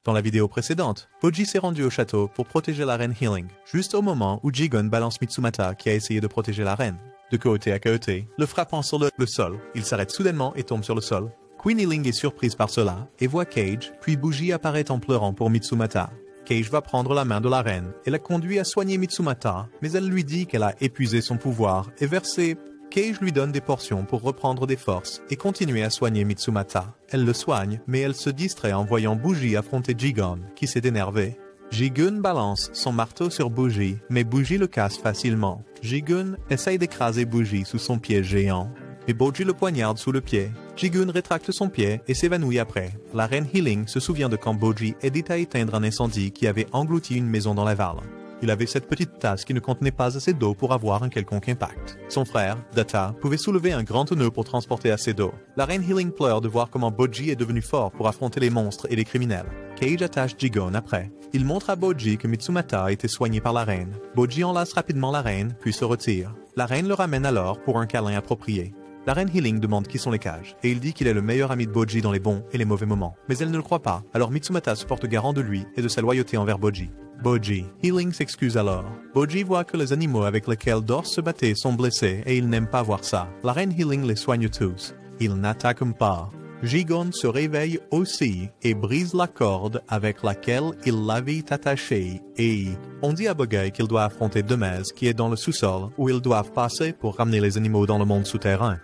Dans la vidéo précédente, Bojji s'est rendu au château pour protéger la reine Healing, juste au moment où Jigon balance Mitsumata qui a essayé de protéger la reine. De Kohote à Kohote, le frappant sur le sol, il s'arrête soudainement et tombe sur le sol. Queen Healing est surprise par cela et voit Cage, puis Bojji apparaît en pleurant pour Mitsumata. Cage va prendre la main de la reine et la conduit à soigner Mitsumata, mais elle lui dit qu'elle a épuisé son pouvoir et versé. Cage lui donne des portions pour reprendre des forces et continuer à soigner Mitsumata. Elle le soigne, mais elle se distrait en voyant Bojji affronter Jigon, qui s'est énervé. Jigon balance son marteau sur Bojji, mais Bojji le casse facilement. Jigon essaye d'écraser Bojji sous son pied géant, mais Bojji le poignarde sous le pied. Jigon rétracte son pied et s'évanouit après. La reine Healing se souvient de quand Bojji aidait à éteindre un incendie qui avait englouti une maison dans la vallée. Il avait cette petite tasse qui ne contenait pas assez d'eau pour avoir un quelconque impact. Son frère, Data, pouvait soulever un grand tonneau pour transporter assez d'eau. La reine Healing pleure de voir comment Bojji est devenu fort pour affronter les monstres et les criminels. Cage attache Jigon après. Il montre à Bojji que Mitsumata a été soigné par la reine. Bojji enlace rapidement la reine, puis se retire. La reine le ramène alors pour un câlin approprié. La reine Healing demande qui sont les cages, et il dit qu'il est le meilleur ami de Bojji dans les bons et les mauvais moments. Mais elle ne le croit pas, alors Mitsumata se porte garant de lui et de sa loyauté envers Bojji. Bojji. Healing s'excuse alors. Bojji voit que les animaux avec lesquels Dors se battait sont blessés et il n'aime pas voir ça. La reine Healing les soigne tous. Ils n'attaquent pas. Jigon se réveille aussi et brise la corde avec laquelle il l'avait attaché et on dit à Bogey qu'il doit affronter Demez qui est dans le sous-sol où ils doivent passer pour ramener les animaux dans le monde souterrain.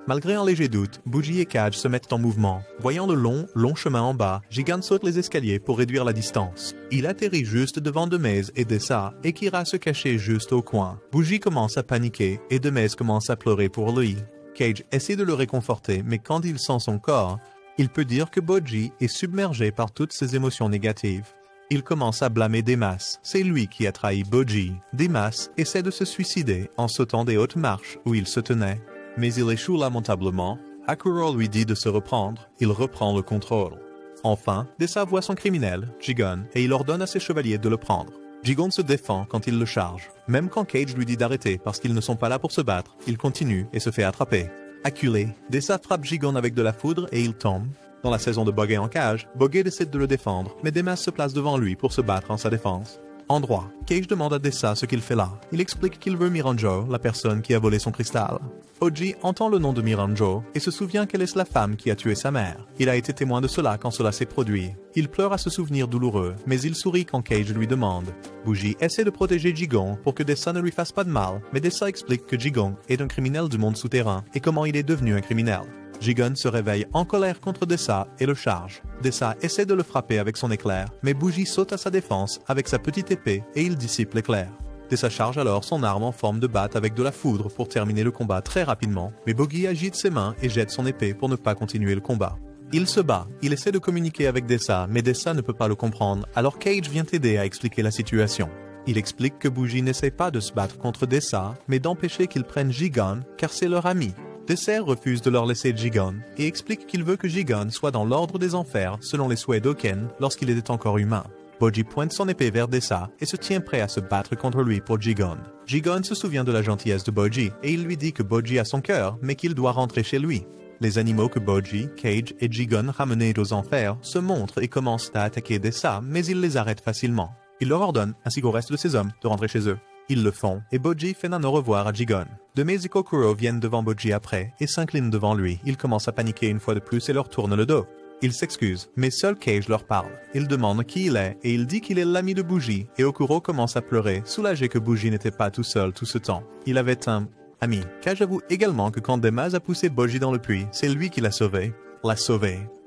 Malgré un léger doute, Bojji et Cage se mettent en mouvement. Voyant le long chemin en bas, Jigon saute les escaliers pour réduire la distance. Il atterrit juste devant Demez et Dessa et Kira se cachait juste au coin. Bojji commence à paniquer et Demez commence à pleurer pour lui. Cage essaie de le réconforter, mais quand il sent son corps, il peut dire que Bojji est submergé par toutes ses émotions négatives. Il commence à blâmer Demas. C'est lui qui a trahi Bojji. Demas essaie de se suicider en sautant des hautes marches où il se tenait. Mais il échoue lamentablement. Akuro lui dit de se reprendre. Il reprend le contrôle. Enfin, Dessa voit son criminel, Jigon, et il ordonne à ses chevaliers de le prendre. Jigon se défend quand il le charge. Même quand Cage lui dit d'arrêter parce qu'ils ne sont pas là pour se battre, il continue et se fait attraper. Acculé, Dessa frappe Jigon avec de la foudre et il tombe. Dans la saison de Bogey en cage, Bogey décide de le défendre, mais Demas se place devant lui pour se battre en sa défense. En droit, Cage demande à Dessa ce qu'il fait là. Il explique qu'il veut Miranjo, la personne qui a volé son cristal. Oji entend le nom de Miranjo et se souvient qu'elle est la femme qui a tué sa mère. Il a été témoin de cela quand cela s'est produit. Il pleure à ce souvenir douloureux, mais il sourit quand Cage lui demande. Bojji essaie de protéger Jigon pour que Dessa ne lui fasse pas de mal, mais Dessa explique que Jigon est un criminel du monde souterrain et comment il est devenu un criminel. Jigon se réveille en colère contre Dessa et le charge. Dessa essaie de le frapper avec son éclair, mais Bojji saute à sa défense avec sa petite épée et il dissipe l'éclair. Dessa charge alors son arme en forme de batte avec de la foudre pour terminer le combat très rapidement, mais Bogey agite ses mains et jette son épée pour ne pas continuer le combat. Il se bat, il essaie de communiquer avec Dessa, mais Dessa ne peut pas le comprendre, alors Cage vient aider à expliquer la situation. Il explique que Bojji n'essaie pas de se battre contre Dessa, mais d'empêcher qu'ils prennent Jigon, car c'est leur ami. Dessa refuse de leur laisser Jigon et explique qu'il veut que Jigon soit dans l'ordre des enfers selon les souhaits d'Oken lorsqu'il était encore humain. Bojji pointe son épée vers Dessa et se tient prêt à se battre contre lui pour Jigon. Jigon se souvient de la gentillesse de Bojji et il lui dit que Bojji a son cœur mais qu'il doit rentrer chez lui. Les animaux que Bojji, Cage et Jigon ramenaient aux enfers se montrent et commencent à attaquer Dessa mais il les arrête facilement. Il leur ordonne, ainsi qu'au reste de ses hommes, de rentrer chez eux. Ils le font, et Bojji fait un au revoir à Jigon. Demez et Kokuro viennent devant Bojji après, et s'inclinent devant lui. Ils commencent à paniquer une fois de plus et leur tournent le dos. Ils s'excusent, mais seul Cage leur parle. Il demande qui il est, et il dit qu'il est l'ami de Bojji, et Okuro commence à pleurer, soulagé que Bojji n'était pas tout seul tout ce temps. Il avait un ami. Cage avoue également que quand Demaz a poussé Bojji dans le puits, c'est lui qui l'a sauvé.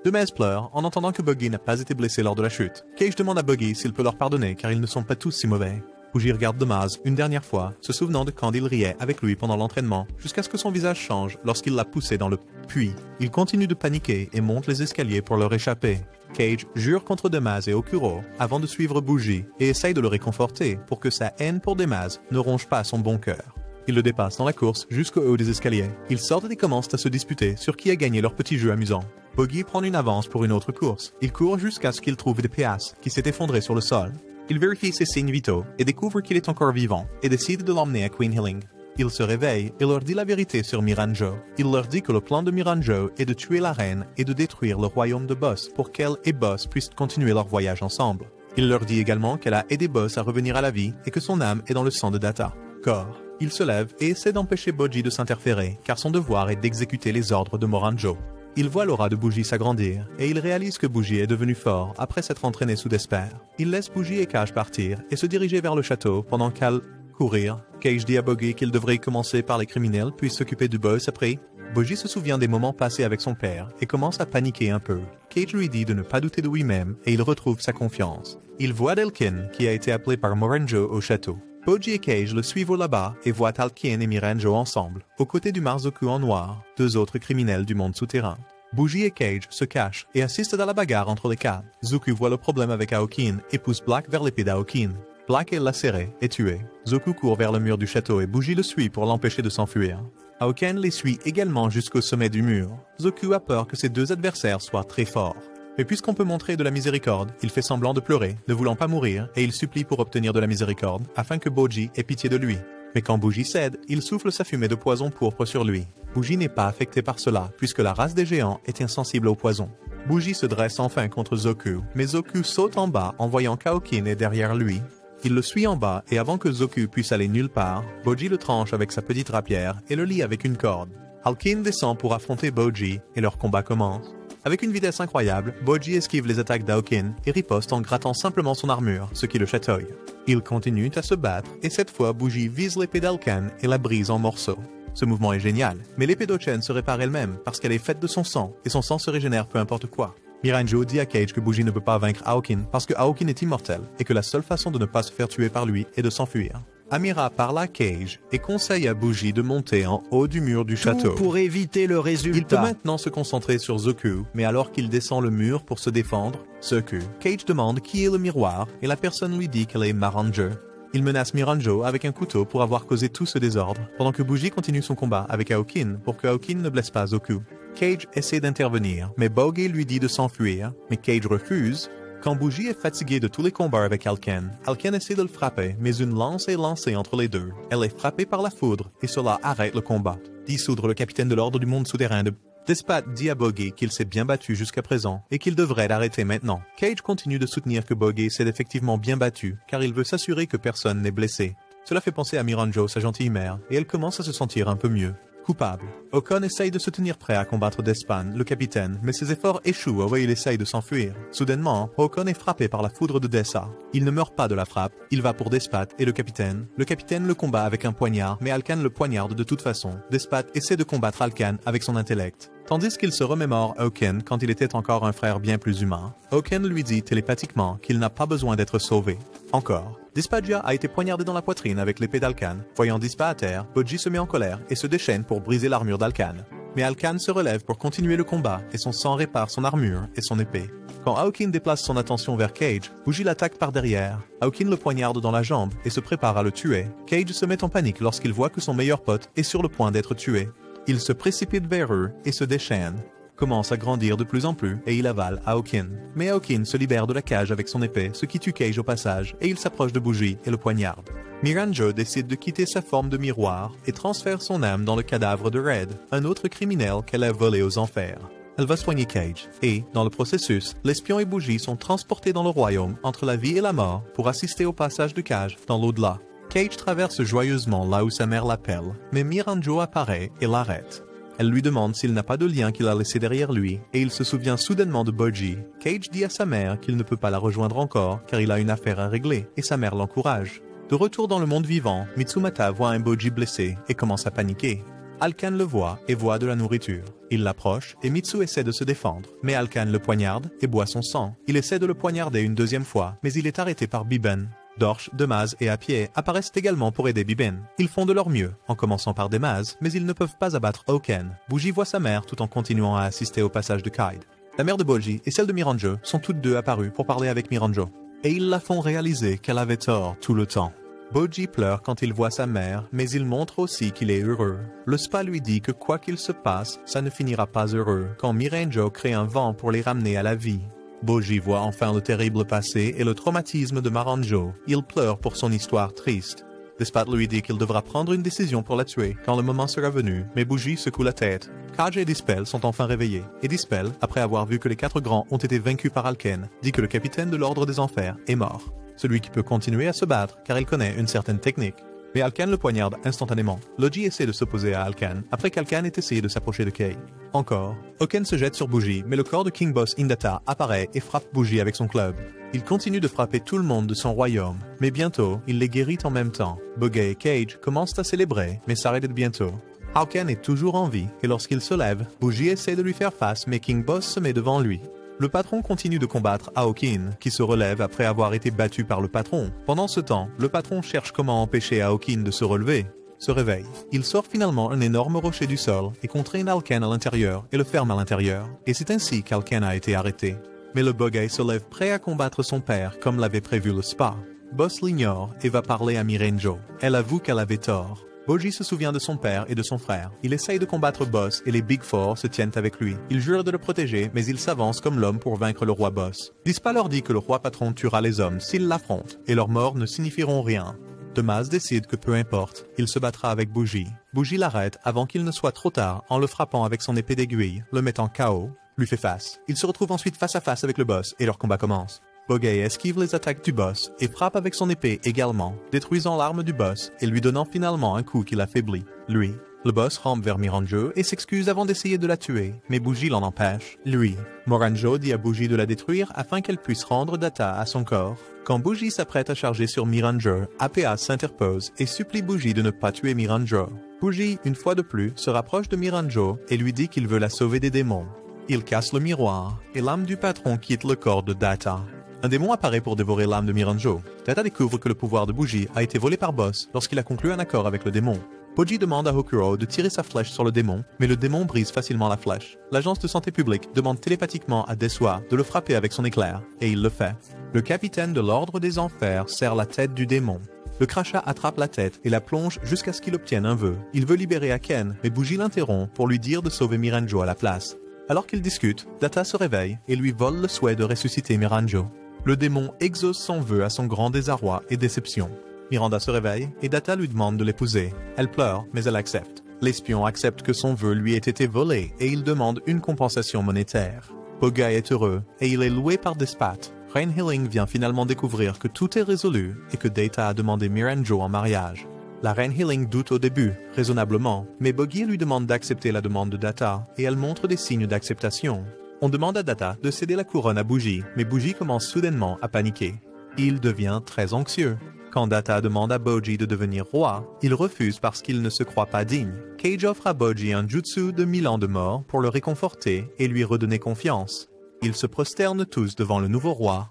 Demez pleure en entendant que Bogey n'a pas été blessé lors de la chute. Cage demande à Bogey s'il peut leur pardonner car ils ne sont pas tous si mauvais. Bojji regarde Demaz une dernière fois, se souvenant de quand il riait avec lui pendant l'entraînement, jusqu'à ce que son visage change lorsqu'il l'a poussé dans le puits. Il continue de paniquer et monte les escaliers pour leur échapper. Cage jure contre Demaz et Okuro avant de suivre Bojji et essaye de le réconforter pour que sa haine pour Demaz ne ronge pas son bon cœur. Il le dépasse dans la course jusqu'au haut des escaliers. Ils sortent et commencent à se disputer sur qui a gagné leur petit jeu amusant. Bogey prend une avance pour une autre course. Il court jusqu'à ce qu'il trouve des pièces qui s'est effondré sur le sol. Il vérifie ses signes vitaux et découvre qu'il est encore vivant et décide de l'emmener à Queen Healing. Il se réveille et leur dit la vérité sur Miranjo. Il leur dit que le plan de Miranjo est de tuer la reine et de détruire le royaume de Boss pour qu'elle et Boss puissent continuer leur voyage ensemble. Il leur dit également qu'elle a aidé Boss à revenir à la vie et que son âme est dans le sang de Data. Corps. Il se lève et essaie d'empêcher Bojji de s'interférer, car son devoir est d'exécuter les ordres de Miranjo. Il voit l'aura de Bougie s'agrandir, et il réalise que Bougie est devenu fort après s'être entraîné sous Despair. Il laisse Bougie et Cage partir et se diriger vers le château pendant qu'elle courir. Cage dit à Boggy qu'il devrait commencer par les criminels puis s'occuper du boss après. Bougie se souvient des moments passés avec son père et commence à paniquer un peu. Cage lui dit de ne pas douter de lui-même et il retrouve sa confiance. Il voit Delkin, qui a été appelé par Miranjo au château. Bojji et Cage le suivent là-bas et voient Alkin et Miranjo ensemble, aux côtés du Marzoku en noir, deux autres criminels du monde souterrain. Bougie et Cage se cachent et assistent à la bagarre entre les quatre. Zoku voit le problème avec Aokin et pousse Black vers l'épée d'Aokin. Black est lacéré et tué. Zoku court vers le mur du château et Bougie le suit pour l'empêcher de s'enfuir. Aokin les suit également jusqu'au sommet du mur. Zoku a peur que ses deux adversaires soient très forts. Mais puisqu'on peut montrer de la miséricorde, il fait semblant de pleurer, ne voulant pas mourir, et il supplie pour obtenir de la miséricorde, afin que Bojji ait pitié de lui. Mais quand Bougie cède, il souffle sa fumée de poison pourpre sur lui. Bougie n'est pas affecté par cela, puisque la race des géants est insensible au poison. Bougie se dresse enfin contre Zoku, mais Zoku saute en bas en voyant qu'Aokin est derrière lui. Il le suit en bas, et avant que Zoku puisse aller nulle part, Bojji le tranche avec sa petite rapière et le lie avec une corde. Alkin descend pour affronter Bojji, et leur combat commence. Avec une vitesse incroyable, Bojji esquive les attaques d'Aokin et riposte en grattant simplement son armure, ce qui le chatouille. Ils continuent à se battre, et cette fois Bougie vise l'épée d'Alkan et la brise en morceaux. Ce mouvement est génial, mais l'épée d'Ochen se répare elle-même parce qu'elle est faite de son sang, et son sang se régénère peu importe quoi. Miranjo dit à Cage que Bougie ne peut pas vaincre Aokin parce que Aokin est immortel, et que la seule façon de ne pas se faire tuer par lui est de s'enfuir. Amira parle à Cage et conseille à Bougie de monter en haut du mur du château. Tout pour éviter le résultat. Il peut maintenant se concentrer sur Zoku, mais alors qu'il descend le mur pour se défendre, Zoku, Cage demande qui est le miroir et la personne lui dit qu'elle est Miranjo. Il menace Miranjo avec un couteau pour avoir causé tout ce désordre, pendant que Bougie continue son combat avec Aokin pour que Aokin ne blesse pas Zoku. Cage essaie d'intervenir, mais Boggy lui dit de s'enfuir, mais Cage refuse. Quand Bougie est fatiguée de tous les combats avec Alkan, Alkan essaie de le frapper, mais une lance est lancée entre les deux. Elle est frappée par la foudre, et cela arrête le combat. Dissoudre le capitaine de l'ordre du monde souterrain de Despat dit à Boggy qu'il s'est bien battu jusqu'à présent, et qu'il devrait l'arrêter maintenant. Cage continue de soutenir que Boggy s'est effectivement bien battu, car il veut s'assurer que personne n'est blessé. Cela fait penser à Miranjo, sa gentille mère, et elle commence à se sentir un peu mieux. Coupable. Okon essaye de se tenir prêt à combattre Despan, le capitaine, mais ses efforts échouent alors il essaye de s'enfuir. Soudainement, Okon est frappé par la foudre de Dessa. Il ne meurt pas de la frappe, il va pour Despat et le capitaine. Le capitaine le combat avec un poignard, mais Alkan le poignarde de toute façon. Despat essaie de combattre Alkan avec son intellect. Tandis qu'il se remémore Oken quand il était encore un frère bien plus humain, Oken lui dit télépathiquement qu'il n'a pas besoin d'être sauvé. Encore. Dispagia a été poignardé dans la poitrine avec l'épée d'Alkan. Voyant Dispa à terre, Bojji se met en colère et se déchaîne pour briser l'armure d'Alkan. Mais Alkan se relève pour continuer le combat et son sang répare son armure et son épée. Quand Aokin déplace son attention vers Cage, Bougie l'attaque par derrière. Aokin le poignarde dans la jambe et se prépare à le tuer. Cage se met en panique lorsqu'il voit que son meilleur pote est sur le point d'être tué. Il se précipite vers eux et se déchaîne, commence à grandir de plus en plus et il avale Aokin. Mais Aokin se libère de la cage avec son épée, ce qui tue Cage au passage, et il s'approche de Bougie et le poignarde. Miranjo décide de quitter sa forme de miroir et transfère son âme dans le cadavre de Red, un autre criminel qu'elle a volé aux enfers. Elle va soigner Cage, et, dans le processus, l'espion et Bougie sont transportés dans le royaume entre la vie et la mort pour assister au passage de Cage dans l'au-delà. Cage traverse joyeusement là où sa mère l'appelle, mais Miranjo apparaît et l'arrête. Elle lui demande s'il n'a pas de lien qu'il a laissé derrière lui, et il se souvient soudainement de Bojji. Cage dit à sa mère qu'il ne peut pas la rejoindre encore, car il a une affaire à régler, et sa mère l'encourage. De retour dans le monde vivant, Mitsumata voit un Bojji blessé et commence à paniquer. Alkan le voit et voit de la nourriture. Il l'approche et Mitsu essaie de se défendre, mais Alkan le poignarde et boit son sang. Il essaie de le poignarder une deuxième fois, mais il est arrêté par Biben. Dorch, Demaz et Apier apparaissent également pour aider Biben. Ils font de leur mieux, en commençant par Demaz, mais ils ne peuvent pas abattre Oken. Bougie voit sa mère tout en continuant à assister au passage de Kaid. La mère de Bojji et celle de Miranjo sont toutes deux apparues pour parler avec Miranjo. Et ils la font réaliser qu'elle avait tort tout le temps. Bojji pleure quand il voit sa mère, mais il montre aussi qu'il est heureux. Le spa lui dit que quoi qu'il se passe, ça ne finira pas heureux quand Miranjo crée un vent pour les ramener à la vie. Bojji voit enfin le terrible passé et le traumatisme de Miranjo. Il pleure pour son histoire triste. Despat lui dit qu'il devra prendre une décision pour la tuer quand le moment sera venu, mais Bougie secoue la tête. Kaj et Dispel sont enfin réveillés, et Dispel, après avoir vu que les 4 grands ont été vaincus par Alken, dit que le capitaine de l'Ordre des Enfers est mort. Celui qui peut continuer à se battre car il connaît une certaine technique. Mais Alkan le poignarde instantanément. Logi essaie de s'opposer à Alkan, après qu'Alkan ait essayé de s'approcher de Kay. Encore, Oken se jette sur Bougie, mais le corps de King Boss Indata apparaît et frappe Bougie avec son club. Il continue de frapper tout le monde de son royaume, mais bientôt, il les guérit en même temps. Buggy et Cage commencent à célébrer, mais s'arrêtent bientôt. Alkan est toujours en vie, et lorsqu'il se lève, Bougie essaie de lui faire face, mais King Boss se met devant lui. Le patron continue de combattre Aokin, qui se relève après avoir été battu par le patron. Pendant ce temps, le patron cherche comment empêcher Aokin de se relever. Se réveille. Il sort finalement un énorme rocher du sol et contraint Alkan à l'intérieur et le ferme à l'intérieur. Et c'est ainsi qu'Alkan a été arrêté. Mais le Buggy se lève prêt à combattre son père comme l'avait prévu le Spa. Boss l'ignore et va parler à Miranjo. Elle avoue qu'elle avait tort. Bougie se souvient de son père et de son frère. Il essaye de combattre Boss et les Big Four se tiennent avec lui. Il jure de le protéger, mais il s'avance comme l'homme pour vaincre le roi Boss. Dispa leur dit que le roi patron tuera les hommes s'ils l'affrontent, et leurs morts ne signifieront rien. Demas décide que peu importe, il se battra avec Bougie. Bougie l'arrête avant qu'il ne soit trop tard en le frappant avec son épée d'aiguille, le mettant KO, lui fait face. Il se retrouve ensuite face à face avec le boss et leur combat commence. Buggy esquive les attaques du boss et frappe avec son épée également, détruisant l'arme du boss et lui donnant finalement un coup qui l'affaiblit. Lui, le boss rampe vers Miranjo et s'excuse avant d'essayer de la tuer, mais Bougie l'en empêche. Lui, Moranjo dit à Bougie de la détruire afin qu'elle puisse rendre Data à son corps. Quand Bougie s'apprête à charger sur Miranjo, APA s'interpose et supplie Bougie de ne pas tuer Miranjo. Bougie, une fois de plus, se rapproche de Miranjo et lui dit qu'il veut la sauver des démons. Il casse le miroir et l'âme du patron quitte le corps de Data. Un démon apparaît pour dévorer l'âme de Miranjo. Data découvre que le pouvoir de Bougie a été volé par Boss lorsqu'il a conclu un accord avec le démon. Bougie demande à Hokuro de tirer sa flèche sur le démon, mais le démon brise facilement la flèche. L'agence de santé publique demande télépathiquement à Deswa de le frapper avec son éclair, et il le fait. Le capitaine de l'Ordre des Enfers serre la tête du démon. Le crachat attrape la tête et la plonge jusqu'à ce qu'il obtienne un vœu. Il veut libérer Aken, mais Bougie l'interrompt pour lui dire de sauver Miranjo à la place. Alors qu'ils discutent, Data se réveille et lui vole le souhait de ressusciter Miranjo. Le démon exauce son vœu à son grand désarroi et déception. Miranda se réveille et Data lui demande de l'épouser. Elle pleure, mais elle accepte. L'espion accepte que son vœu lui ait été volé et il demande une compensation monétaire. Buggy est heureux et il est loué par Despat. Reine Healing vient finalement découvrir que tout est résolu et que Data a demandé Miranjo en mariage. La Reine Healing doute au début, raisonnablement, mais Buggy lui demande d'accepter la demande de Data et elle montre des signes d'acceptation. On demande à Data de céder la couronne à Bougie, mais Bougie commence soudainement à paniquer. Il devient très anxieux. Quand Data demande à Bougie de devenir roi, il refuse parce qu'il ne se croit pas digne. Cage offre à Bougie un jutsu de 1000 ans de mort pour le réconforter et lui redonner confiance. Ils se prosternent tous devant le nouveau roi